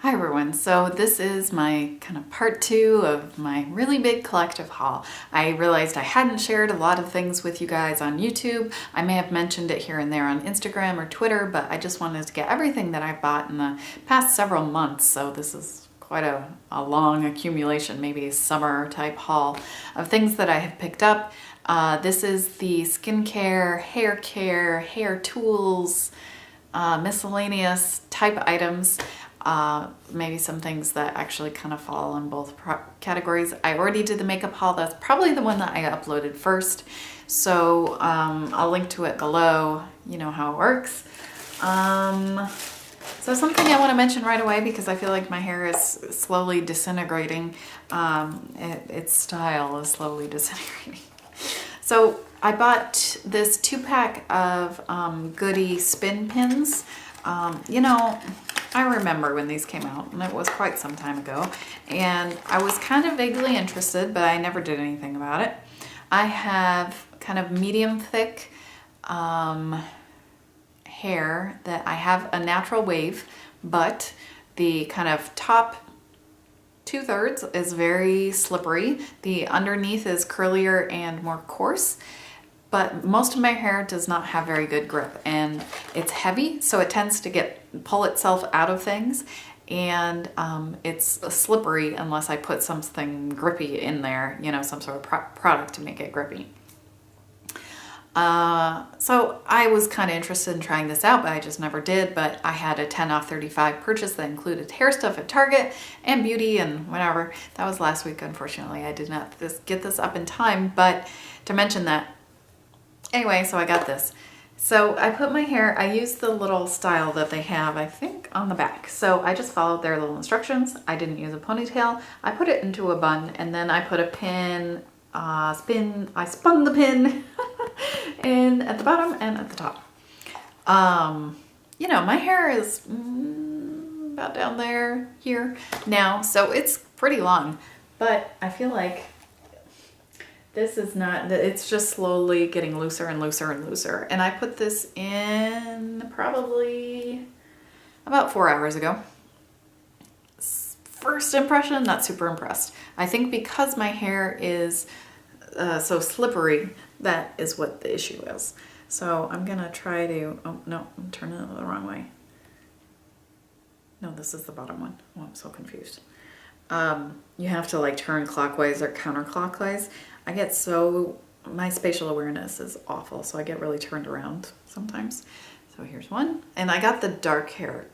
Hi everyone, so this is my kind of part two of my really big collective haul. I realized I hadn't shared a lot of things with you guys on YouTube. I may have mentioned it here and there on Instagram or Twitter, but I just wanted to get everything that I've bought in the past several months, so this is quite a long accumulation, maybe a summer type haul of things that I have picked up. This is the skincare, hair tools, miscellaneous type items. Maybe some things that actually kind of fall in both categories. I already did the makeup haul. That's probably the one that I uploaded first. So I'll link to it below. You know how it works. So something I want to mention right away because I feel like my hair is slowly disintegrating. Its style is slowly disintegrating. So I bought this 2-pack of Goody spin pins. You know, I remember when these came out, and it was quite some time ago, and I was kind of vaguely interested, but I never did anything about it. I have kind of medium thick hair that I have a natural wave, but the kind of top 2/3 is very slippery. The underneath is curlier and more coarse. But most of my hair does not have very good grip, and it's heavy, so it tends to pull itself out of things, and it's slippery unless I put something grippy in there, you know, some sort of product to make it grippy. So I was kind of interested in trying this out, but I just never did. But I had a 10 off 35 purchase that included hair stuff at Target and beauty and whatever. That was last week, unfortunately. I did not get this up in time, but to mention that, anyway, so I got this. So I put my hair, I used the little style that they have, I think, on the back. So I just followed their little instructions. I didn't use a ponytail. I put it into a bun, and then I put a pin, I spun the pin in at the bottom and at the top. You know, my hair is about down there, here now, so it's pretty long, but I feel like this is not, it's just slowly getting looser and looser and looser. And I put this in probably about 4 hours ago. First impression, not super impressed. I think because my hair is so slippery, that is what the issue is. So I'm gonna try to, oh no, I'm turning it the wrong way. No, this is the bottom one. Oh, I'm so confused. You have to like turn clockwise or counterclockwise. I get my spatial awareness is awful, so I get really turned around sometimes. So here's one. And I got the dark hair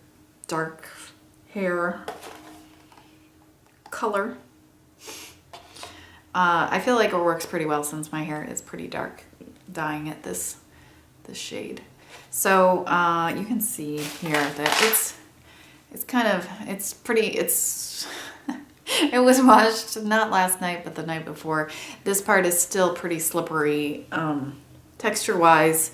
color. I feel like it works pretty well since my hair is pretty dark, dyeing it this shade. So you can see here that it was washed not last night, but the night before. This part is still pretty slippery texture-wise,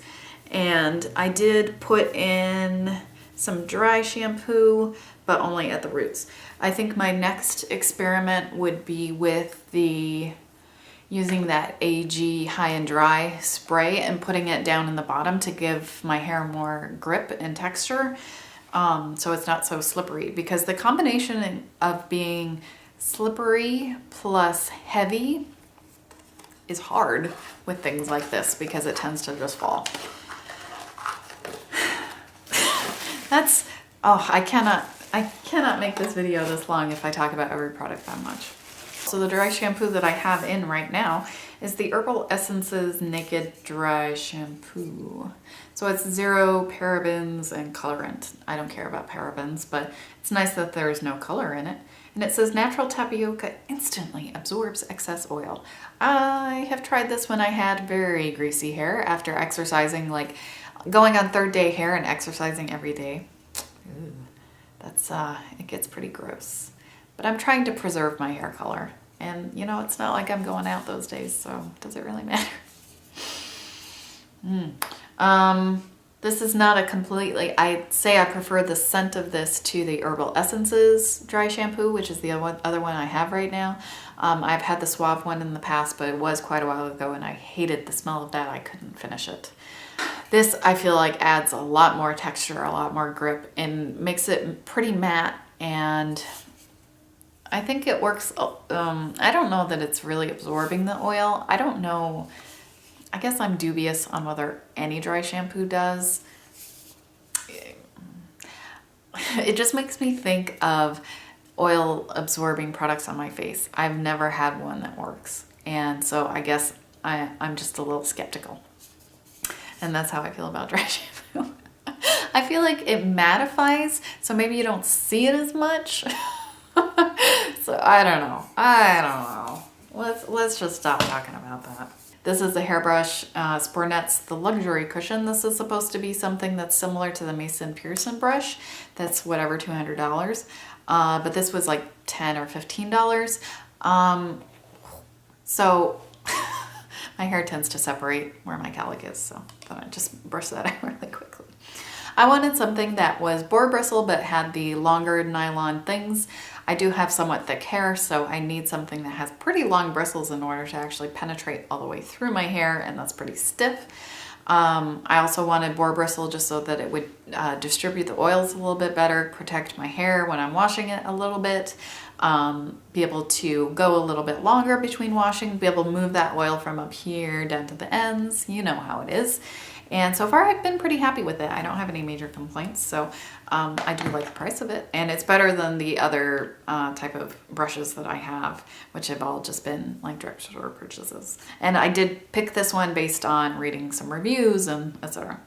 and I did put in some dry shampoo, but only at the roots. I think my next experiment would be with using that AG High and Dry spray and putting it down in the bottom to give my hair more grip and texture, so it's not so slippery, because the combination of being slippery plus heavy is hard with things like this because it tends to just fall. I cannot make this video this long if I talk about every product that much. So the dry shampoo that I have in right now is the Herbal Essences Naked Dry Shampoo. So it's 0 parabens and colorant. I don't care about parabens, but it's nice that there's no color in it. And it says natural tapioca instantly absorbs excess oil. I have tried this when I had very greasy hair after exercising, like going on 3rd day hair and exercising every day. Ooh, it gets pretty gross. But I'm trying to preserve my hair color. And you know, it's not like I'm going out those days, so does it really matter? This is not a completely, I'd say I prefer the scent of this to the Herbal Essences dry shampoo, which is the other one I have right now. I've had the Suave one in the past, but it was quite a while ago and I hated the smell of that. I couldn't finish it. This, I feel like, adds a lot more texture, a lot more grip, and makes it pretty matte and I think it works. I don't know that it's really absorbing the oil. I don't know. I guess I'm dubious on whether any dry shampoo does. It just makes me think of oil absorbing products on my face. I've never had one that works. And so I guess I'm just a little skeptical. And that's how I feel about dry shampoo. I feel like it mattifies, so maybe you don't see it as much. So I don't know. Let's just stop talking about that. This is the hairbrush, Spornette's the luxury cushion. This is supposed to be something that's similar to the Mason Pearson brush. That's whatever, $200. But this was like $10 or $15. So my hair tends to separate where my cowlick is, so I thought I'd just brush that out really quickly. I wanted something that was boar bristle but had the longer nylon things. I do have somewhat thick hair, so I need something that has pretty long bristles in order to actually penetrate all the way through my hair, and that's pretty stiff. I also wanted boar bristle just so that it would distribute the oils a little bit better, protect my hair when I'm washing it a little bit, be able to go a little bit longer between washing, be able to move that oil from up here down to the ends. You know how it is. And so far I've been pretty happy with it. I don't have any major complaints, so I do like the price of it. And it's better than the other type of brushes that I have, which have all just been like direct store purchases. And I did pick this one based on reading some reviews and etc.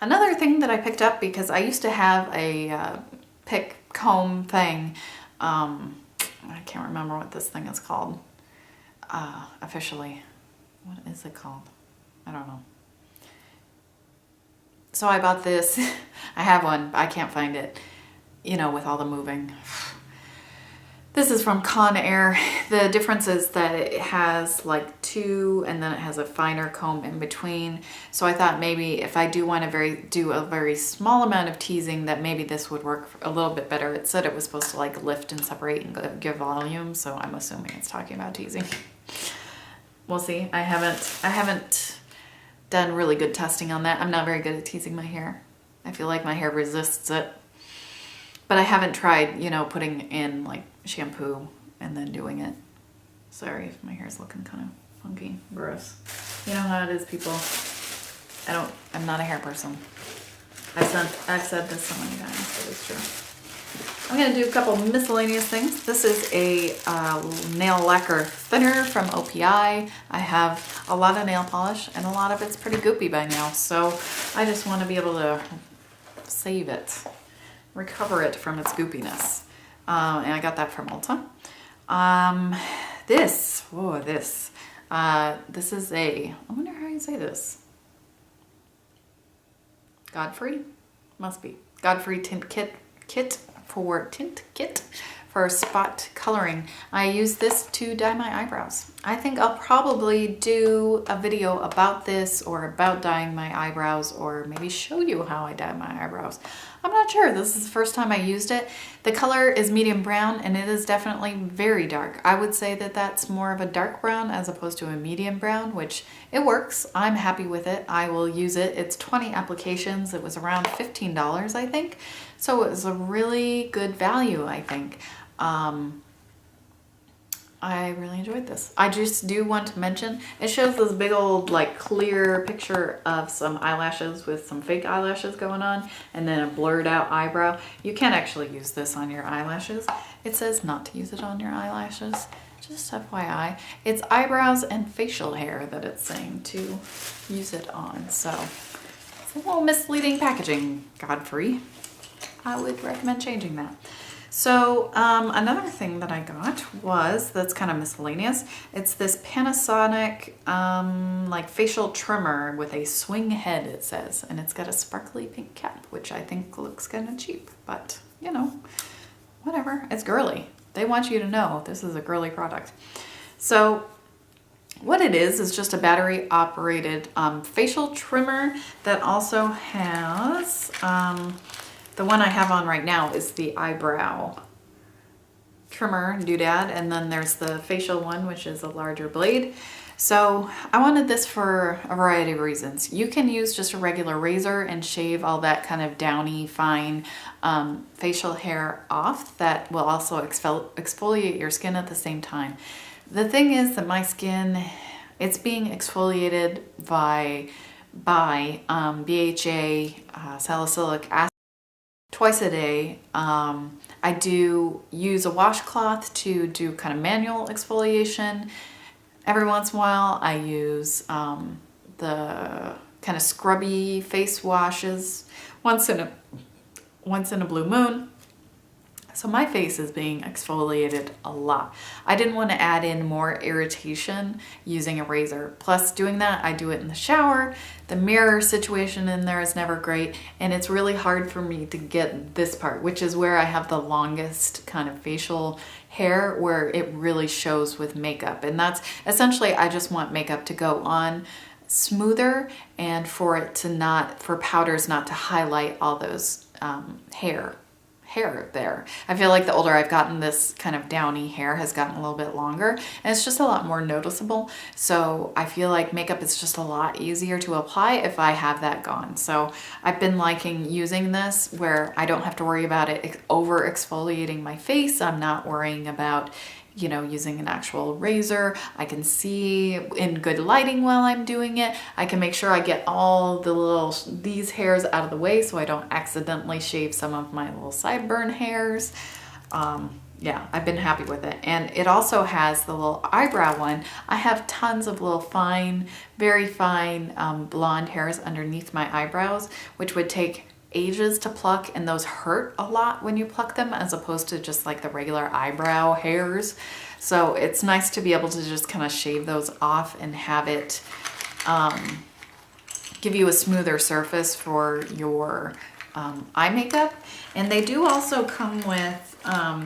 Another thing that I picked up, because I used to have a pick comb thing. I can't remember what this thing is called officially. What is it called? I don't know. So I bought this. I have one, but I can't find it, you know, with all the moving. This is from Conair. The difference is that it has like two, and then it has a finer comb in between. So I thought maybe if I do want to do a very small amount of teasing, that maybe this would work a little bit better. It said it was supposed to like lift and separate and give volume, so I'm assuming it's talking about teasing. We'll see. I haven't done really good testing on that. I'm not very good at teasing my hair. I feel like my hair resists it. But I haven't tried, you know, putting in like shampoo and then doing it. Sorry if my hair's looking kind of funky, gross. You know how it is, people. I'm not a hair person. I've said this so many times, but it's true. I'm gonna do a couple miscellaneous things. This is a nail lacquer thinner from OPI. I have a lot of nail polish and a lot of it's pretty goopy by now, so I just want to be able to save it, recover it from its goopiness. And I got that from Ulta. This is I wonder how you say this. Godefroy? Must be. Godefroy Tint Kit for spot coloring. I use this to dye my eyebrows. I think I'll probably do a video about this or about dyeing my eyebrows, or maybe show you how I dye my eyebrows. I'm not sure. This is the first time I used it. The color is medium brown and it is definitely very dark. I would say that that's more of a dark brown as opposed to a medium brown, which it works. I'm happy with it. I will use it. It's 20 applications. It was around $15, I think. So it was a really good value, I think. I really enjoyed this. I just do want to mention, it shows this big old like clear picture of some eyelashes with some fake eyelashes going on, and then a blurred out eyebrow. You can't actually use this on your eyelashes. It says not to use it on your eyelashes. Just FYI. It's eyebrows and facial hair that it's saying to use it on. So it's a little misleading packaging, Godfrey. I would recommend changing that. So another thing that I got was, that's kind of miscellaneous. It's this Panasonic like facial trimmer with a swing head, it says, and it's got a sparkly pink cap, which I think looks kind of cheap, but you know, whatever. It's girly. They want you to know this is a girly product. So what it is just a battery operated facial trimmer that also has the one I have on right now is the eyebrow trimmer doodad, and then there's the facial one, which is a larger blade. So I wanted this for a variety of reasons. You can use just a regular razor and shave all that kind of downy, fine facial hair off. That will also exfoliate your skin at the same time. The thing is that my skin, it's being exfoliated by BHA, salicylic acid twice a day. I do use a washcloth to do kind of manual exfoliation. Every once in a while I use the kind of scrubby face washes once in a blue moon. So my face is being exfoliated a lot. I didn't want to add in more irritation using a razor. Plus doing that, I do it in the shower. The mirror situation in there is never great. And it's really hard for me to get this part, which is where I have the longest kind of facial hair, where it really shows with makeup. And that's essentially, I just want makeup to go on smoother and for powders not to highlight all those hair there. I feel like the older I've gotten, this kind of downy hair has gotten a little bit longer and it's just a lot more noticeable. So I feel like makeup is just a lot easier to apply if I have that gone. So I've been liking using this where I don't have to worry about it over exfoliating my face. I'm not worrying about, you know, using an actual razor. I can see in good lighting while I'm doing it. I can make sure I get all these hairs out of the way so I don't accidentally shave some of my little sideburn hairs. Yeah, I've been happy with it. And it also has the little eyebrow one. I have tons of little fine, very fine blonde hairs underneath my eyebrows, which would take ages to pluck, and those hurt a lot when you pluck them as opposed to just like the regular eyebrow hairs. So it's nice to be able to just kind of shave those off and have it give you a smoother surface for your eye makeup. And they do also come with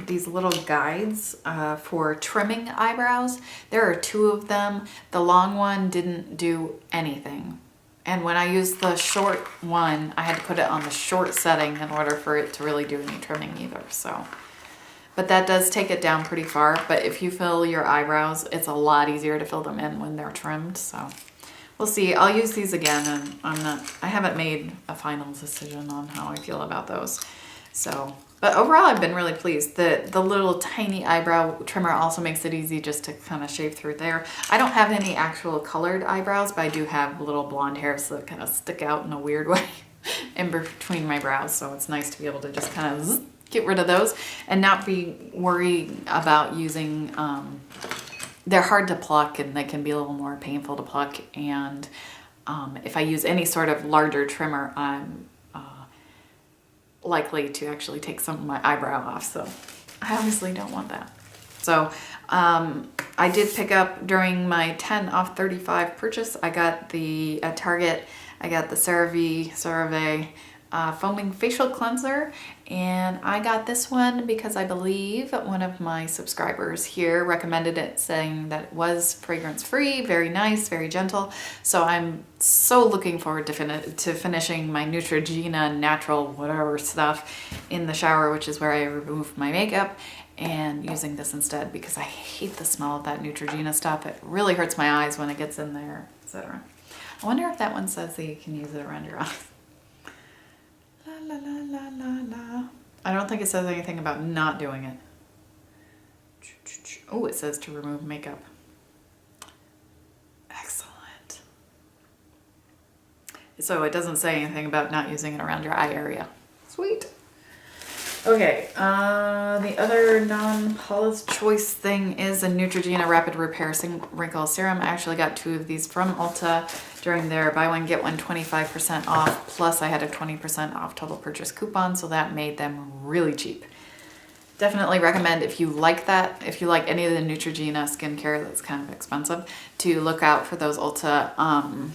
these little guides for trimming eyebrows. There are 2 of them. The long one didn't do anything. And when I used the short one, I had to put it on the short setting in order for it to really do any trimming either. So, but that does take it down pretty far. But if you fill your eyebrows, it's a lot easier to fill them in when they're trimmed. So we'll see. I'll use these again, and I haven't made a final decision on how I feel about those. So, but overall, I've been really pleased. The little tiny eyebrow trimmer also makes it easy just to kind of shave through there. I don't have any actual colored eyebrows, but I do have little blonde hairs that kind of stick out in a weird way in between my brows. So it's nice to be able to just kind of get rid of those and not be worried about using, they're hard to pluck and they can be a little more painful to pluck. And if I use any sort of larger trimmer, I'm likely to actually take some of my eyebrow off, so I obviously don't want that. So I did pick up during my 10 off 35 purchase. I got at Target, I got the CeraVe foaming facial cleanser, and I got this one because I believe one of my subscribers here recommended it, saying that it was fragrance free, very nice, very gentle. So I'm so looking forward to finishing my Neutrogena natural whatever stuff in the shower, which is where I remove my makeup, and using this instead because I hate the smell of that Neutrogena stuff. It really hurts my eyes when it gets in there, etc. I wonder if that one says that you can use it around your eyes. La, la, la, la, la. I don't think it says anything about not doing it. Oh, it says to remove makeup. Excellent. So it doesn't say anything about not using it around your eye area. Sweet. Okay, the other non-Paula's Choice thing is a Neutrogena Rapid Repair Wrinkle Serum. I actually got 2 of these from Ulta during their buy one, get one 25% off. Plus I had a 20% off total purchase coupon, so that made them really cheap. Definitely recommend, if you like that, if you like any of the Neutrogena skincare that's kind of expensive, to look out for those Ulta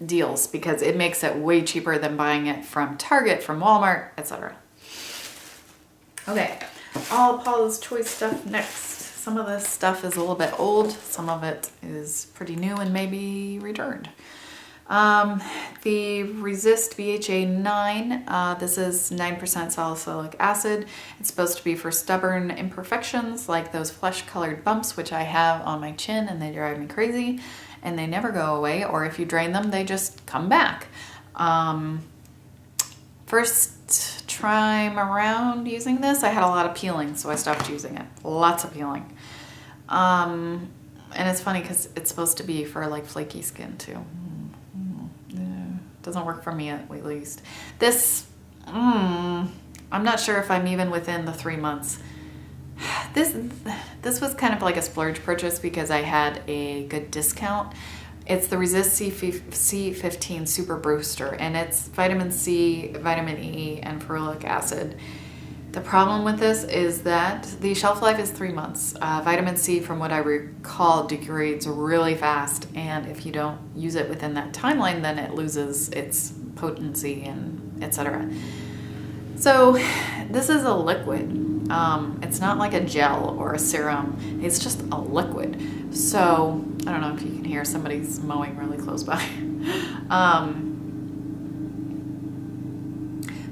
deals, because it makes it way cheaper than buying it from Target, from Walmart, etc. Okay, all Paula's Choice stuff next. Some of this stuff is a little bit old, some of it is pretty new and maybe returned. The Resist BHA 9, this is 9% salicylic acid. It's supposed to be for stubborn imperfections like those flesh-colored bumps, which I have on my chin and they drive me crazy and they never go away, or if you drain them, they just come back. First time around using this, I had a lot of peeling, so I stopped using it. Lots of peeling. And it's funny because it's supposed to be for like flaky skin too. Doesn't work for me at least. This, I'm not sure if I'm even within the 3 months. This was kind of like a splurge purchase because I had a good discount. It's the Resist C15 Super Booster, and it's vitamin C, vitamin E, and ferulic acid. The problem with this is that the shelf life is 3 months. Vitamin C, from what I recall, degrades really fast, and if you don't use it within that timeline, then it loses its potency and etc. So this is a liquid. It's not like a gel or a serum. It's just a liquid. So I don't know if you can hear somebody's mowing really close by.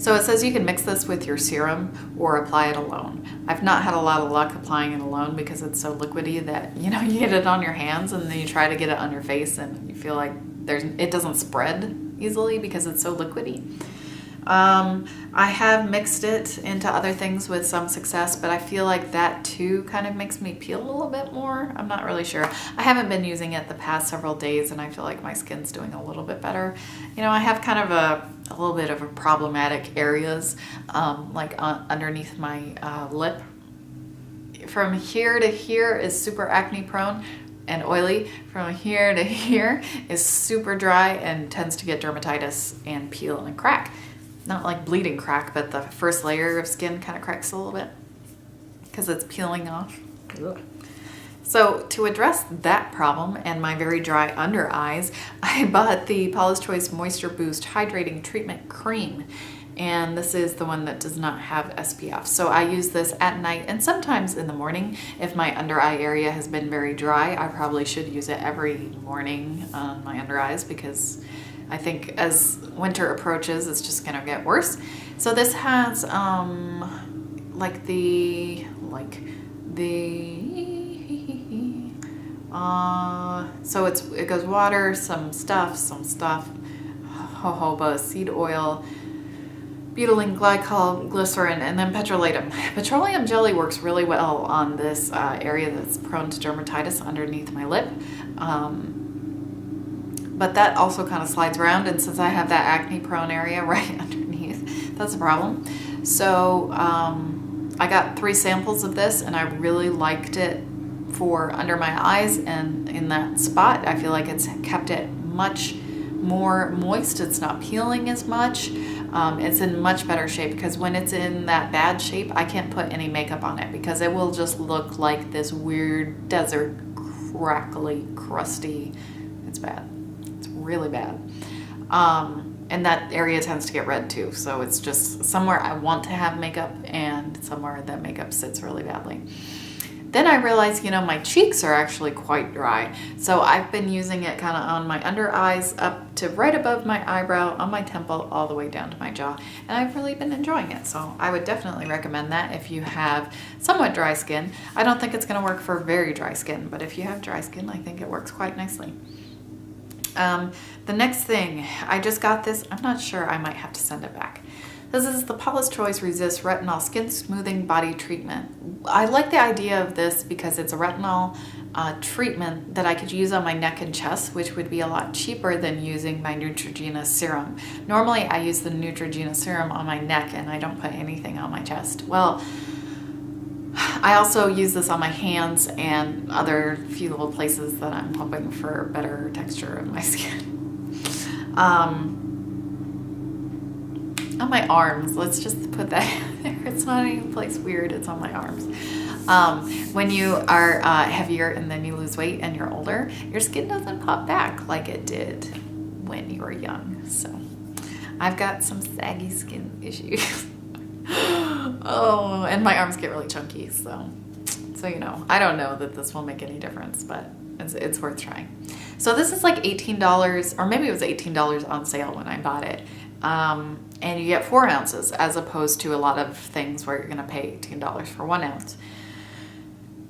So it says you can mix this with your serum or apply it alone. I've not had a lot of luck applying it alone because it's so liquidy that, you know, you get it on your hands and then you try to get it on your face and you feel like it doesn't spread easily because it's so liquidy. I have mixed it into other things with some success, but I feel like that too kind of makes me peel a little bit more. I'm not really sure. I haven't been using it the past several days and I feel like my skin's doing a little bit better. You know, I have kind of a little bit of a problematic areas, underneath my lip. From here to here is super acne prone and oily. From here to here is super dry and tends to get dermatitis and peel and crack. Not like bleeding crack, but the first layer of skin kind of cracks a little bit because it's peeling off. Ugh. So to address that problem and my very dry under eyes, I bought the Paula's Choice Moisture Boost Hydrating Treatment Cream. And this is the one that does not have SPF. So I use this at night and sometimes in the morning. If my under eye area has been very dry, I probably should use it every morning on my under eyes because I think as winter approaches, it's just gonna get worse. So this has so it goes water, some stuff, jojoba seed oil, butylene glycol, glycerin, and then petrolatum. Petroleum jelly works really well on this area that's prone to dermatitis underneath my lip. But that also kind of slides around, and since I have that acne prone area right underneath, that's a problem. So I got 3 samples of this and I really liked it for under my eyes and in that spot. I feel like it's kept it much more moist. It's not peeling as much. It's in much better shape because when it's in that bad shape, I can't put any makeup on it because it will just look like this weird desert, crackly, crusty. It's bad. Really bad. And that area tends to get red too. So it's just somewhere I want to have makeup and somewhere that makeup sits really badly. Then I realized, you know, my cheeks are actually quite dry. So I've been using it kind of on my under eyes up to right above my eyebrow, on my temple, all the way down to my jaw. And I've really been enjoying it. So I would definitely recommend that if you have somewhat dry skin. I don't think it's going to work for very dry skin, but if you have dry skin, I think it works quite nicely. The next thing, I just got this. I'm not sure, I might have to send it back. This is the Paula's Choice Resist Retinol Skin Smoothing Body Treatment. I like the idea of this because it's a retinol treatment that I could use on my neck and chest, which would be a lot cheaper than using my Neutrogena serum. Normally I use the Neutrogena serum on my neck and I don't put anything on my chest. Well, I also use this on my hands and other few little places that I'm hoping for better texture of my skin. On my arms, let's just put that there. It's not any place weird, it's on my arms. When you are heavier and then you lose weight and you're older, your skin doesn't pop back like it did when you were young. So I've got some saggy skin issues. Oh, and my arms get really chunky, so you know, I don't know that this will make any difference, but It's worth trying. So this is like $18, or maybe it was $18 on sale when I bought it. And you get 4 ounces as opposed to a lot of things where you're gonna pay $18 for 1 ounce.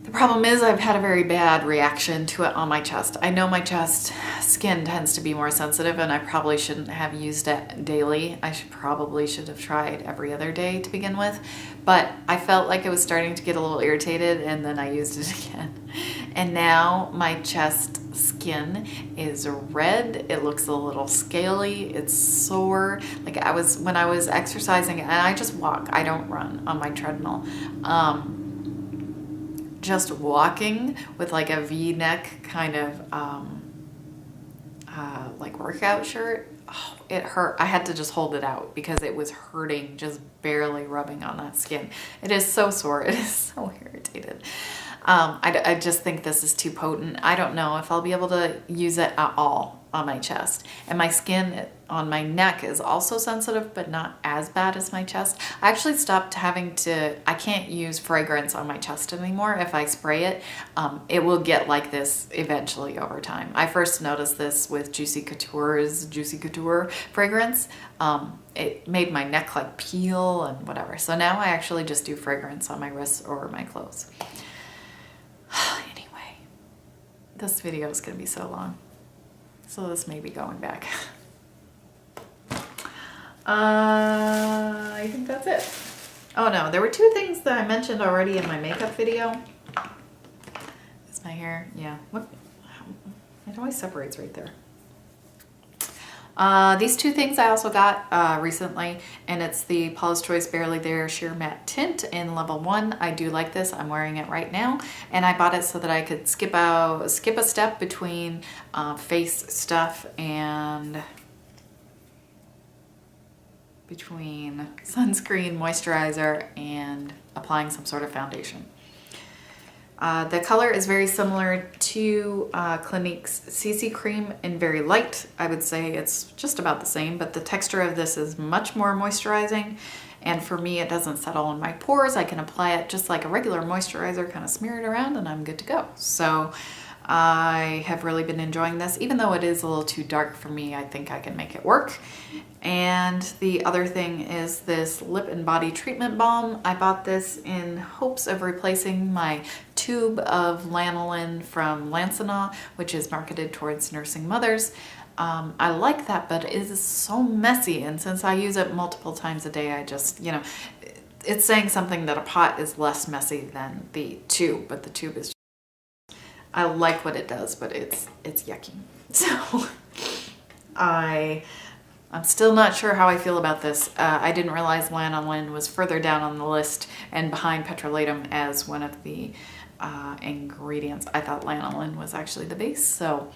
The problem is I've had a very bad reaction to it on my chest. I know my chest skin tends to be more sensitive, and I probably shouldn't have used it daily. I probably should have tried every other day to begin with, but I felt like it was starting to get a little irritated, and then I used it again. And now my chest skin is red. It looks a little scaly. It's sore. Like when I was exercising, and I just walk. I don't run on my treadmill. Just walking with like a V-neck kind of like workout shirt, oh, it hurt. I had to just hold it out because it was hurting, just barely rubbing on that skin. It is so sore. It is so irritated. I just think this is too potent. I don't know if I'll be able to use it at all on my chest. And my skin on my neck is also sensitive, but not as bad as my chest. I actually stopped I can't use fragrance on my chest anymore. If I spray it, it will get like this eventually over time. I first noticed this with Juicy Couture fragrance. It made my neck like peel and whatever. So now I actually just do fragrance on my wrists or my clothes. Anyway, this video is gonna be so long. So this may be going back. I think that's it. Oh no, there were 2 things that I mentioned already in my makeup video. Is my hair, yeah. What? It always separates right there. These 2 things I also got recently, and it's the Paula's Choice Barely There Sheer Matte Tint in level 1. I do like this. I'm wearing it right now, and I bought it so that I could skip a step between face stuff and between sunscreen, moisturizer, and applying some sort of foundation. The color is very similar to Clinique's CC Cream in very light. I would say it's just about the same, but the texture of this is much more moisturizing. And for me, it doesn't settle in my pores. I can apply it just like a regular moisturizer, kind of smear it around, and I'm good to go. So I have really been enjoying this. Even though it is a little too dark for me, I think I can make it work. And the other thing is this lip and body treatment balm. I bought this in hopes of replacing my tube of lanolin from Lancinol, which is marketed towards nursing mothers. I like that, but it is so messy, and since I use it multiple times a day, I just, you know, it's saying something that a pot is less messy than the tube, but the tube is, I like what it does, but it's yucky. So I'm still not sure how I feel about this. I didn't realize lanolin was further down on the list and behind petrolatum as one of the ingredients. I thought lanolin was actually the base, so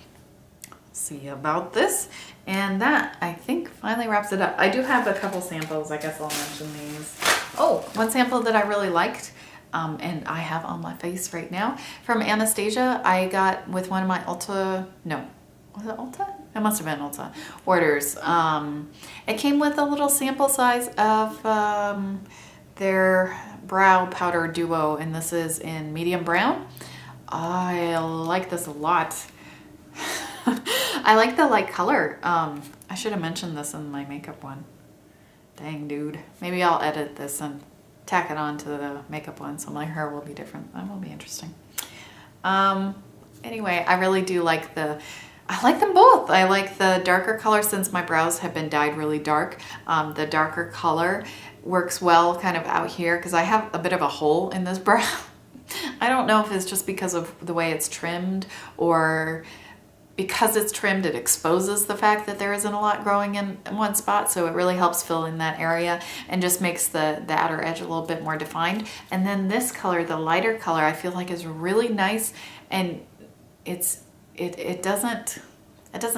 see about this. And that, I think, finally wraps it up. I do have a couple samples. I guess I'll mention these. Oh, one sample that I really liked, and I have on my face right now, from Anastasia. I got with one of my Ulta, no, was it Ulta? It must have been Ulta orders. It came with a little sample size of their brow powder duo, and this is in medium brown. I like this a lot. I like the light color. I should have mentioned this in my makeup one. Dang, dude. Maybe I'll edit this and tack it on to the makeup one so my hair will be different. That will be interesting. Anyway, I really do like I like them both. I like the darker color since my brows have been dyed really dark. The darker color works well kind of out here because I have a bit of a hole in this brow. I don't know if it's just because of the way it's trimmed, or because it's trimmed, it exposes the fact that there isn't a lot growing in one spot, so it really helps fill in that area and just makes the outer edge a little bit more defined. And then this color, the lighter color, I feel like is really nice, and it doesn't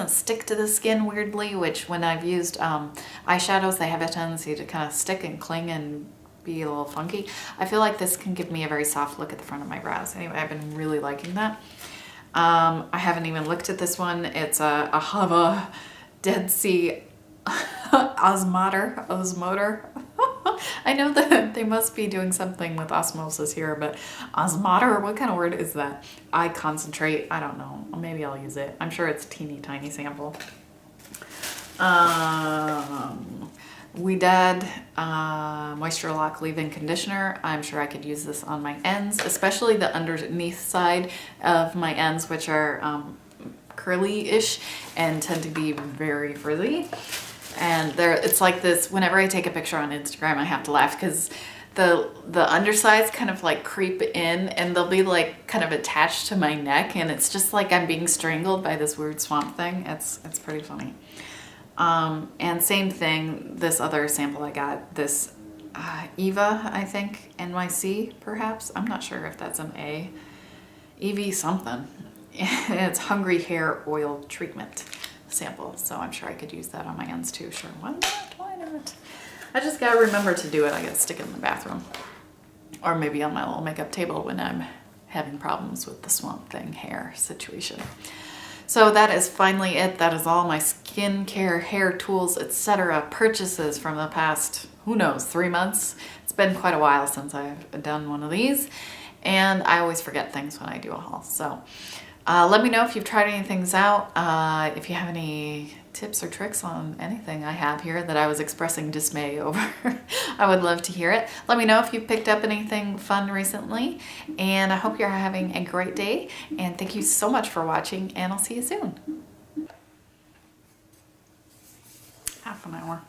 stick to the skin weirdly, which when I've used eyeshadows, they have a tendency to kind of stick and cling and be a little funky. I feel like this can give me a very soft look at the front of my brows. Anyway, I've been really liking that. I haven't even looked at this one. It's a Hava Dead Sea Osmoter. I know that they must be doing something with osmosis here, but osmoter, what kind of word is that? Eye concentrate, I don't know. Maybe I'll use it. I'm sure it's a teeny tiny sample. Wedad Moisture Lock Leave-In Conditioner. I'm sure I could use this on my ends, especially the underneath side of my ends, which are curly-ish and tend to be very frizzy. And it's like this, whenever I take a picture on Instagram, I have to laugh because the undersides kind of like creep in and they'll be like kind of attached to my neck, and it's just like I'm being strangled by this weird swamp thing. It's pretty funny. And same thing, this other sample I got, this Eva, I think, NYC perhaps. I'm not sure if that's an A. EV something. It's Hungry Hair Oil Treatment sample, so I'm sure I could use that on my ends too. Sure, why not? Why not? I just gotta remember to do it. I gotta stick it in the bathroom, or maybe on my little makeup table when I'm having problems with the swamp thing hair situation. So that is finally it. That is all my skincare, hair tools, etc. purchases from the past, who knows, 3 months. It's been quite a while since I've done one of these, and I always forget things when I do a haul. So let me know if you've tried any things out. If you have any tips or tricks on anything I have here that I was expressing dismay over, I would love to hear it. Let me know if you've picked up anything fun recently, and I hope you're having a great day, and thank you so much for watching, and I'll see you soon. Half an hour.